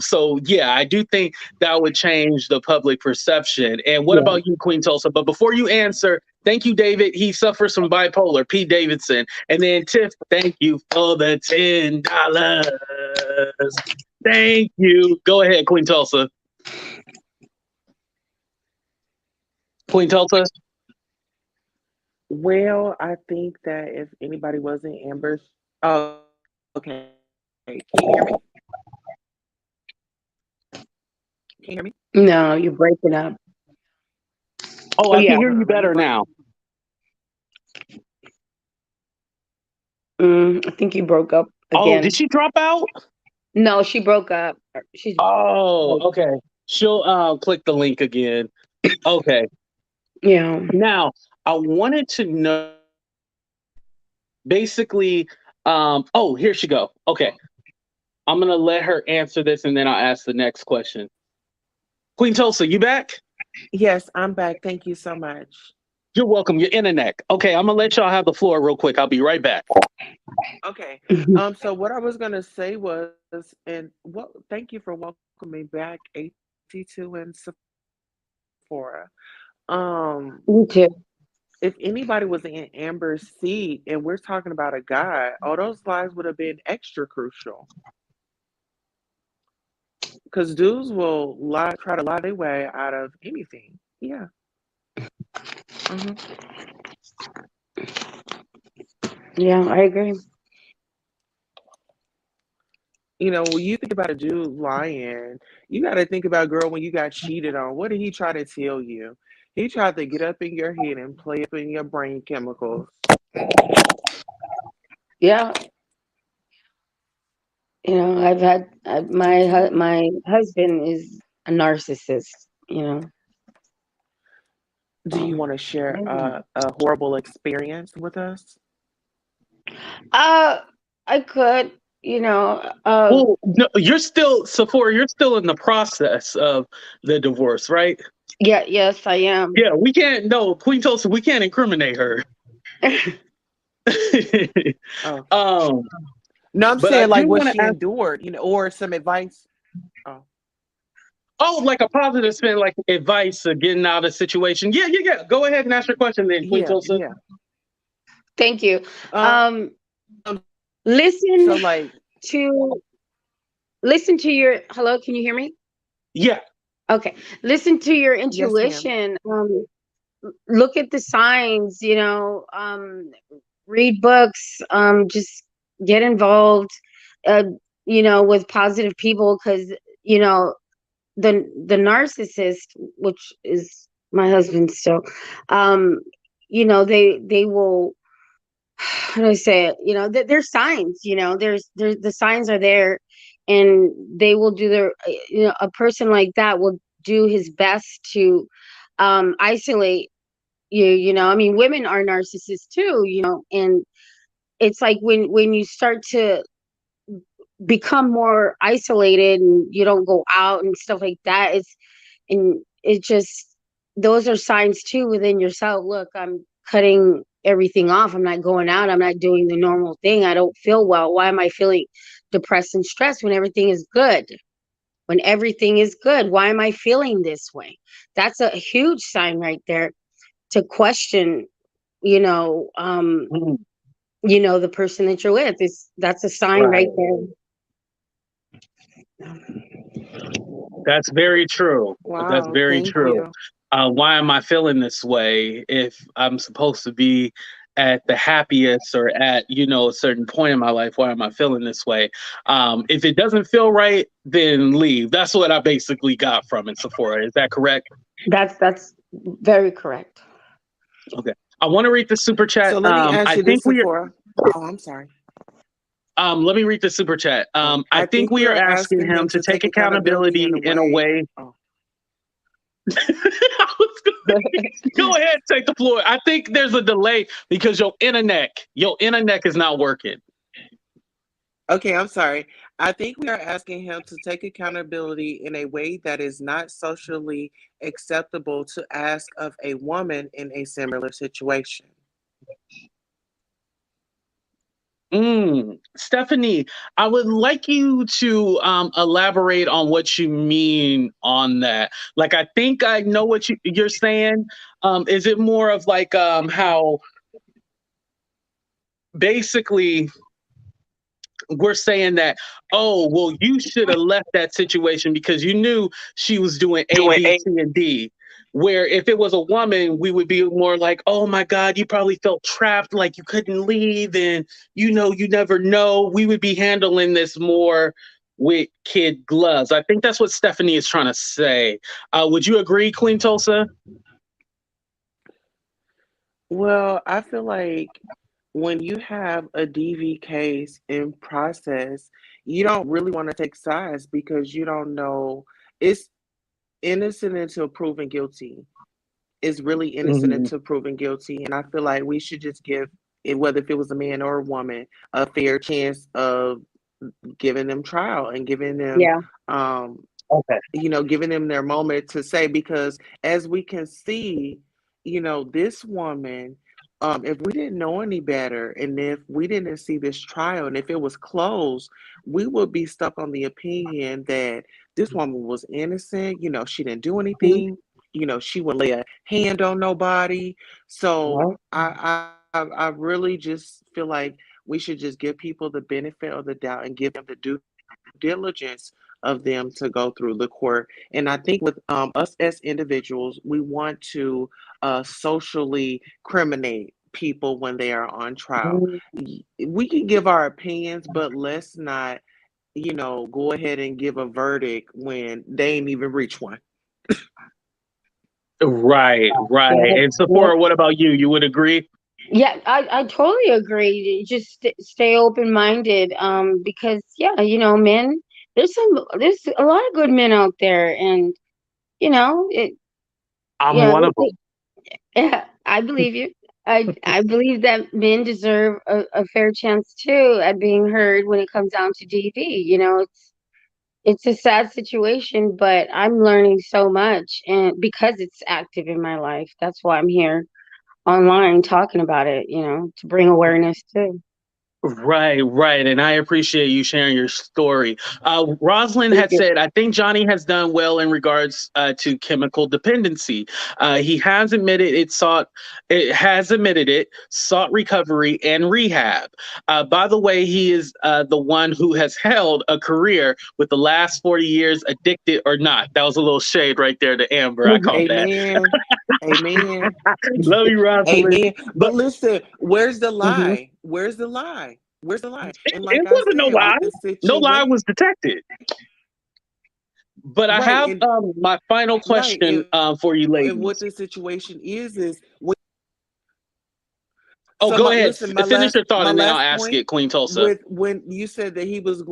So yeah, I do think that would change the public perception. And what Yeah. about you, Queen Tulsa? But before you answer, thank you, David. He suffers from bipolar, Pete Davidson. And then Tiff, thank you for the $10. Thank you. Go ahead, Queen Tulsa. Queen Tulsa. Well, I think that if anybody was in Amber's, oh, okay. Can you hear me? Can you hear me? No, you're breaking up. Oh, Oh I can yeah. hear Hold you on, let me better break. now. I think you broke up Oh, again. did she drop out? No, she broke up. She's Oh, okay. She'll click the link again. Okay. yeah. Now, I wanted to know basically, oh, here she go. Okay. I'm gonna let her answer this and then I'll ask the next question. Queen Tulsa, you back? Yes, I'm back. Thank you so much. You're welcome. You're internet. Okay, I'm gonna let y'all have the floor real quick. I'll be right back. Okay. So what I was gonna say was, and what? Thank you for welcoming back AT2 and Sephora. Um, Me too. if anybody was in Amber's seat, and we're talking about a guy, all those lies would have been extra crucial. Because dudes will try to lie their way out of anything. Yeah. hmm Yeah, I agree. You know, when you think about a dude lying, you got to think about, girl, when you got cheated on. What did he try to tell you? He tried to get up in your head and play up in your brain chemicals. Yeah, I've had my husband is a narcissist. You know. Do you want to share a horrible experience with us? Uh, I could. You know. Well, no, you're still Sephora. You're still in the process of the divorce, right? Yeah. Yes, I am. Yeah, we can't. No, Queen Tulsa, we can't incriminate her. Oh, um, no, I'm but I saying do like what want to she ask. endured, or some advice. Oh, Oh, like a positive spin, like advice of getting out of the situation. Yeah, yeah, yeah. Go ahead and ask your question, then, Queen yeah, Tulsa. yeah. Thank you. Um, Um, listen so like, to listen to your hello. Can you hear me? Yeah. Okay. Listen to your yes, ma'am. intuition. Look at the signs. Read books. Just get involved. Uh, with positive people, because you know the narcissist, which is my husband still. Um, they will. How do I say it? There's signs. There's the signs are there, and they will do their. A person like that will do his best to isolate you. I mean, women are narcissists too. And it's like when you start to become more isolated and you don't go out and stuff like that, it just those are signs too within yourself. Look, I'm cutting everything off. I'm not going out. I'm not doing the normal thing. I don't feel well. Why am I feeling depressed and stressed when everything is good? When everything is good, why am I feeling this way? That's a huge sign right there to question, you know, um, Mhm. the person that you're with. That's a sign Right. right there. That's very true. That's Wow, very thank true. you. Why am I feeling this way if I'm supposed to be at the happiest or at, a certain point in my life? Why am I feeling this way? If it doesn't feel right, then leave. That's what I basically got from it, Sephora. Is that correct? That's very correct. Okay. I want to read the super chat. So let me ask I you think this, we are. Sephora. Oh, I'm sorry. Let me read the super chat. I I think think we we are are asking asking him him to to take take accountability in accountability a in a way. way. Oh, Go ahead, take the floor. I think there's a delay because your internet is not working. Okay, I'm sorry. I think we are asking him to take accountability in a way that is not socially acceptable to ask of a woman in a similar situation. Stephanie, I would like you to elaborate on what you mean on that. Like, I think I know what you're saying. Is it more of like how basically we're saying that, oh, well, you should have left that situation because you knew she was doing A, Doing B, a C, and D. Where if it was a woman, we would be more like, oh my God, you probably felt trapped, like you couldn't leave, and you never know. We would be handling this more with kid gloves. I think that's what Stephanie is trying to say. Would you agree, Queen Tulsa? Well, I feel like when you have a DV case in process, you don't really want to take sides because you don't know it's innocent until proven guilty. Is really innocent Hmm. until proven guilty. And I feel like we should just give it, whether if it was a man or a woman, a fair chance of giving them trial and giving them, Yeah. um, Okay. giving them their moment to say, because as we can see, this woman, if we didn't know any better and if we didn't see this trial and if it was closed, we would be stuck on the opinion that this woman was innocent. She didn't do Mhm. anything. She wouldn't lay a hand on nobody. So Well, I really just feel like we should just give people the benefit of the doubt and give them the due diligence of them to go through the court. And I think with us as individuals, we want to socially criminate people when they are on trial. mm, We can give our opinions, but let's not, go ahead and give a verdict when they ain't even reached one. right, right. Yeah. And Yeah. Sephora, what about you? You would agree? Yeah, I totally agree. Just stay open minded. Because yeah, men. There's a lot of good men out there, and it. I'm Yeah, one of them. yeah. I believe you. I believe that men deserve a fair chance too at being heard when it comes down to DV. It's a sad situation, but I'm learning so much, and because it's active in my life, that's why I'm here online talking about it. To bring awareness too. Right, right. And I appreciate you sharing your story. Rosalind Thank had you. said, I think Johnny has done well in regards to chemical dependency. He has admitted it, sought recovery and rehab. By the way, he is the one who has held a career with the last 40 years addicted or not. That was a little shade right there to Amber. I caught that. Amen. Amen. Love you, Rosalind. Amen. But But listen, where's the mhm, lie? Where's the lie? Where's the lie? And it like I wasn't no said, lie. with the No lie situation, was detected. But I right, have and my final right, question for you and what ladies. the situation is when, Oh, so go my ahead. listen, my Finish last your thought my and then I'll last ask point it, Queen Tulsa. with when you said that he was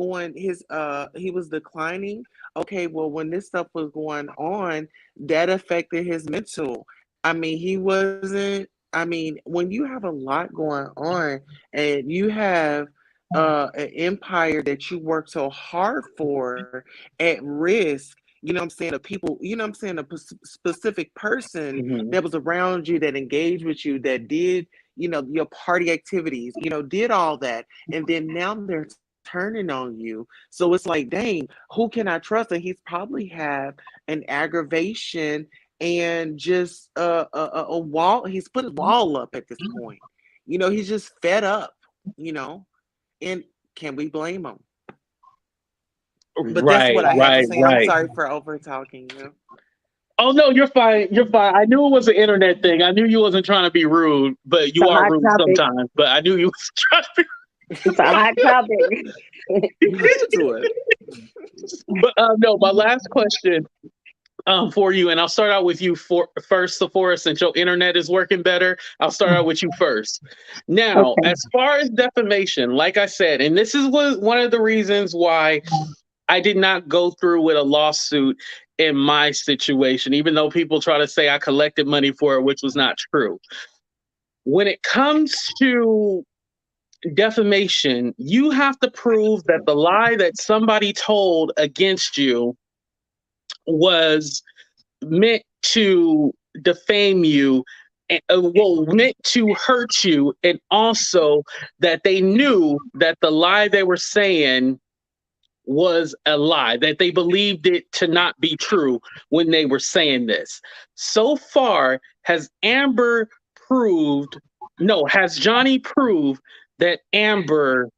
declining. Okay, well when this stuff was going on, that affected his mental. I mean, he wasn't I mean, when you have a lot going on and you have an empire that you work so hard for at risk, what I'm saying, of people, I'm saying, a specific person Mhm. that was around you, that engaged with you, that did, your party activities, did all that. And then now they're turning on you. So it's like, dang, who can I trust? And he's probably have an aggravation and just a wall. He's put his wall up at this point. He's just fed up, you know, and can we blame him? But that's Right, what I have to right, say. I'm right. sorry for over talking you. Oh no, you're fine. You're fine. I knew it was an internet thing. I knew you wasn't trying to be rude, but It's you a are hot rude topic. sometimes. But I knew you was trying to It's a hot topic. You listen to it. be. But no, my last question for you, and I'll start out with you first, Sephora, since your internet is working better. I'll start out with you first. Now, Okay. as far as defamation, like I said, and this is one of the reasons why I did not go through with a lawsuit in my situation, even though people try to say I collected money for it, which was not true. When it comes to defamation, you have to prove that the lie that somebody told against you was meant to defame you, and well, meant to hurt you, and also that they knew that the lie they were saying was a lie, that they believed it to not be true when they were saying this. So far, has Amber proved, no, has Johnny proved that Amber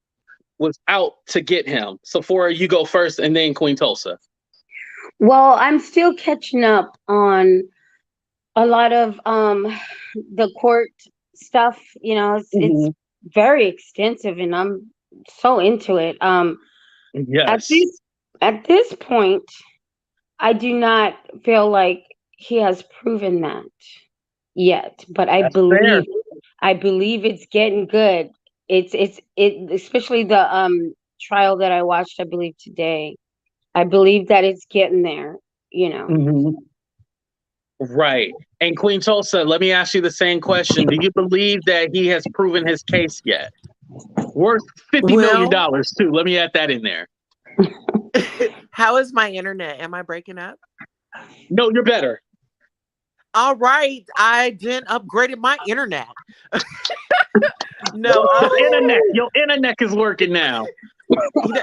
was out to get him? Sephora, you go first, and then Queen Tulsa. Well, I'm still catching up on a lot of the court stuff. You know, it's very extensive, and I'm so into it. At Yes. this point, I do not feel like he has proven that yet, but That's fair. I believe it's getting good. It especially the trial that I watched, I believe today. I believe that it's getting there, you know. Mhm. Right. And Queen Tulsa, let me ask you the same question. Do you believe that he has proven his case yet? Worth $50 million Well, too. Let me add that in there. how is my internet? Am I breaking up? No, you're better. All right, I then upgraded my internet. No, Your internet is working now.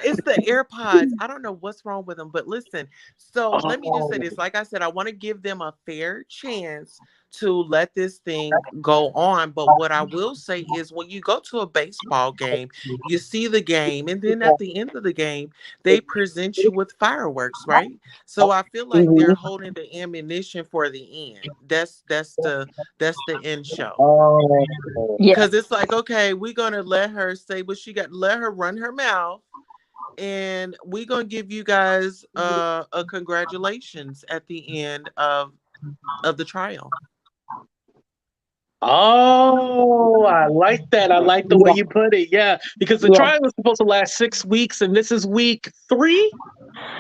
it's the AirPods. I don't know what's wrong with them, but listen. So let me just say Oh, this. Like I said, I want to give them a fair chance to let this thing go on. But what I will say is, when you go to a baseball game, you see the game, and then at the end of the game, they present you with fireworks, right? So I feel like they're mhm. holding the ammunition for the end. That's the end show. Oh, Yeah. Cause it's like, okay, we're gonna let her say what she got, let her run her mouth, and we're gonna give you guys a congratulations at the end of the trial. oh, I like that. I like the way Yeah. you put it. Yeah, because the Yeah. trial was supposed to last 6 weeks, and this is week 3.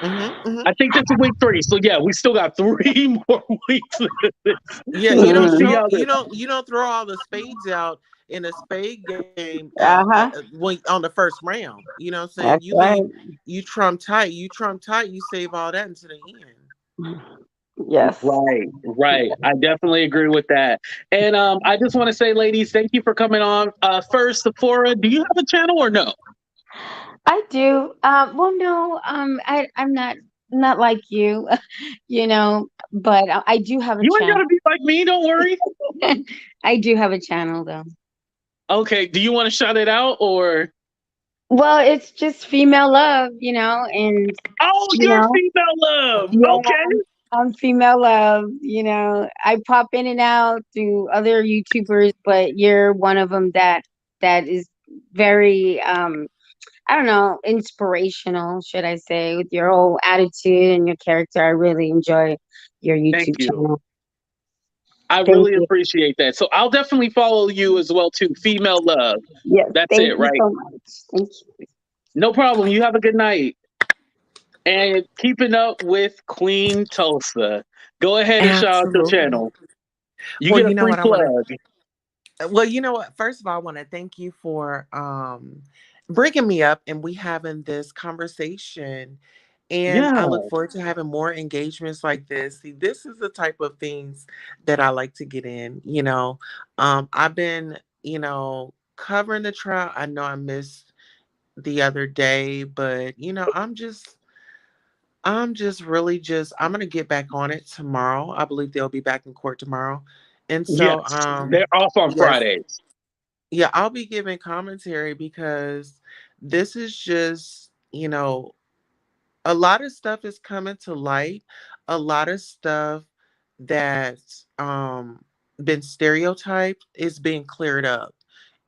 Hmm, hmm. I think this is week 3. So yeah, we still got 3 more weeks. Yeah, So you we'll don't see show how this. you don't throw all the spades out in a spade game Uh-huh. when on the first round. You know what I'm saying? That's You right. leave, you trump tight, you save all that until the end. Yes. Right, right. I definitely agree with that. And I just want to say, ladies, thank you for coming on. First, Sephora, do you have a channel or no? I do. Well, no, I'm not like you, you know, but I do have a You ain't channel. gotta be like me. Don't worry. I do have a channel though. Okay. Do you want to shout it out or? Well, it's just female love, you know, and Oh, you you're know, female love. yeah, Okay. I'm female love, you know. I pop in and out through other YouTubers, but you're one of them that is very I don't know, inspirational, should I say, with your whole attitude and your character. I really enjoy your Thank YouTube you. channel. I Thank really you. appreciate that. So I'll definitely follow you as well too. Female love. Yes, That's thank it, you right? so much. Thank you. No problem. You have a good night. And keeping up with Queen Tulsa. Go ahead and shout out your Absolutely. channel. You Well, get a you know free what I want to plug. Well, you know what? First of all, I want to thank you for bringing me up and we having this conversation. And Yeah. I look forward to having more engagements like this. See, this is the type of things that I like to get in. I've been, covering the trial. I know I missed the other day, but I'm just really just I'm gonna get back on it tomorrow. I believe they'll be back in court tomorrow. And so Yes. They're off on yes, Fridays. yeah, I'll be giving commentary because this is just, a lot of stuff is coming to light. A lot of stuff that's been stereotyped is being cleared up.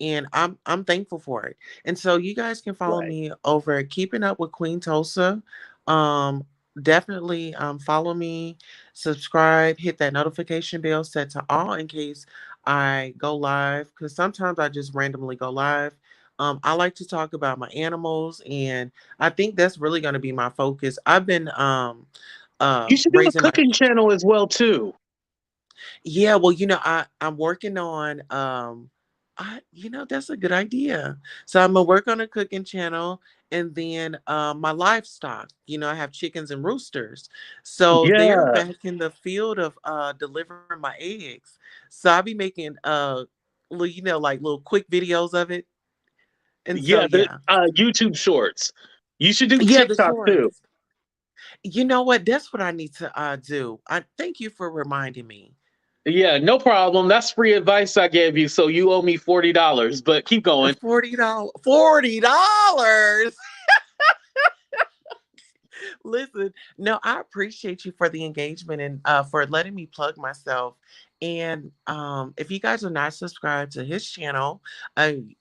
And I'm thankful for it. And so you guys can follow Right. me over at Keeping Up with Queen Tulsa. Um Definitely follow me, subscribe, hit that notification bell set to all in case I go live, because sometimes I just randomly go live. I like to talk about my animals, and I think that's really going to be my focus. I've been You should do a raising my cooking channel as well too. Yeah, well, I'm working on that's a good idea. So I'm gonna work on a cooking channel and then my livestock. I have chickens and roosters. So they're Yeah, back in the field of delivering my eggs. So I'll be making like little quick videos of it. And so yeah. The yeah. YouTube Shorts. You should do Yeah, the TikTok too. shorts. You know what? That's what I need to do. I thank you for reminding me. Yeah, no problem. That's free advice I gave you, so you owe me $40. But keep going. $40. $40. Listen, no, I appreciate you for the engagement and for letting me plug myself. And if you guys are not subscribed to his channel,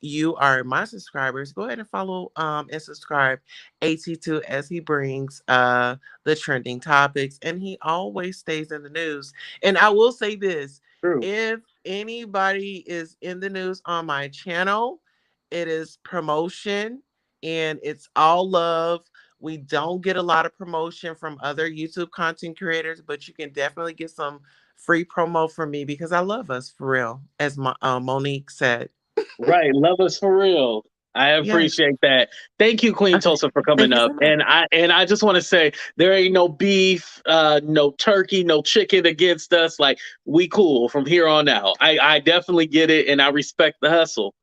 you are my subscribers. Go ahead and follow and subscribe AT2 as he brings the trending topics, and he always stays in the news. And I will say this: True. if anybody is in the news on my channel, it is promotion and it's all love. We don't get a lot of promotion from other YouTube content creators, but you can definitely get some free promo from me because I love us for real, as Monique said. Right. Love us for real. I Yes. appreciate that. Thank you, Queen Okay. Tulsa, for coming Thank you up. so much. And I just want to say there ain't no beef, no turkey, no chicken against us. Like we cool from here on out. I definitely get it and I respect the hustle.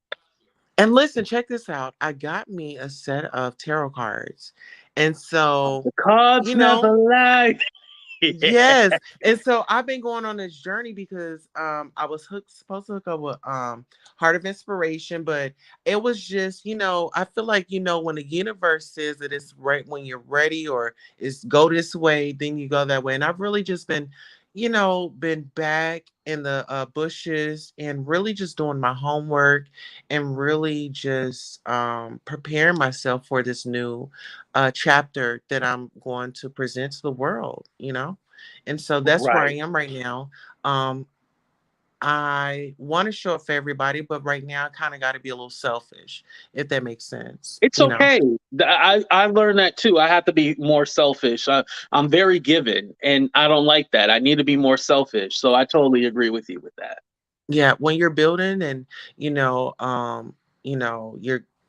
And listen, check this out. I got me a set of tarot cards. And so, The cards you know, never lie. yes. And so I've been going on this journey because I was supposed to hook up with Heart of Inspiration, but it was just, I feel like, when the universe says that it's right when you're ready or it's go this way, then you go that way. And I've really just been, been back in the bushes and really just doing my homework and really just preparing myself for this new chapter that I'm going to present to the world. And so that's where I Right. am right now. I want to show up for everybody, but right now I kind of got to be a little selfish, if that makes It's sense. okay. I learned that too. I have to be more selfish. I'm very given, and I don't like that. I need to be more selfish. So I totally agree with you with that. Yeah, when you're building and you're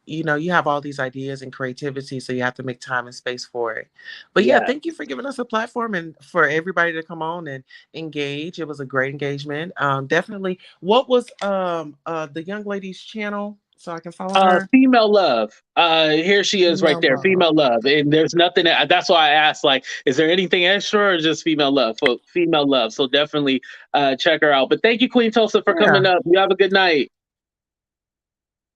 you have all these ideas and creativity, so you have to make time and space for it. But yeah, Yeah. thank you for giving us a platform and for everybody to come on and engage. It was a great engagement. Definitely. What was the young lady's channel so I can follow her? Female love. Here she is right Female there. love. Female love. And there's nothing that's why I asked, like, is there anything extra or just female love? For female love. So definitely check her out. But thank you, Queen Tulsa, for coming Yeah. up. You have a good night.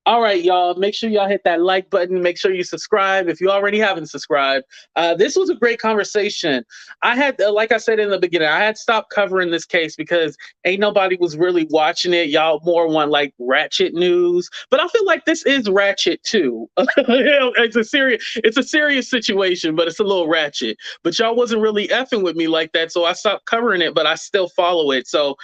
All right, y'all. Make sure y'all hit that like button. Make sure you subscribe if you already haven't subscribed. This was a great conversation. I had, like I said in the beginning, I had stopped covering this case because ain't nobody was really watching it. Y'all more want like ratchet news, but I feel like this is ratchet too. It's a serious situation, but it's a little ratchet. But y'all wasn't really effing with me like that, so I stopped covering it. But I still follow it. So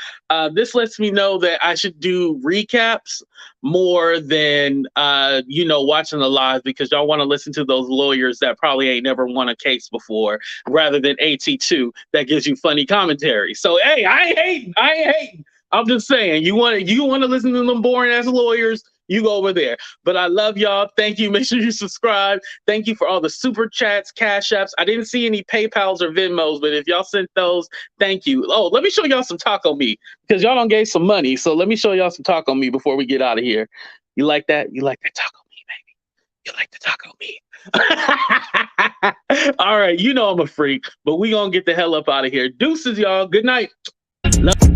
this lets me know that I should do recaps more than watching the live because y'all want to listen to those lawyers that probably ain't never won a case before rather than AT2 that gives you funny commentary. So hey, I ain't hating. I'm just saying you want to listen to them boring ass lawyers, you go over there. But I love y'all. Thank you. Make sure you subscribe. Thank you for all the super chats, cash apps. I didn't see any PayPals or Venmos, but if y'all sent those, thank you. Oh, let me show y'all some taco meat because y'all don't gave some money. So let me show y'all some taco meat before we get out of here. You like that? You like that taco meat, baby? You like the taco meat? All right. You know I'm a freak, but we gonna get the hell up out of here. Deuces, y'all. Good night. Love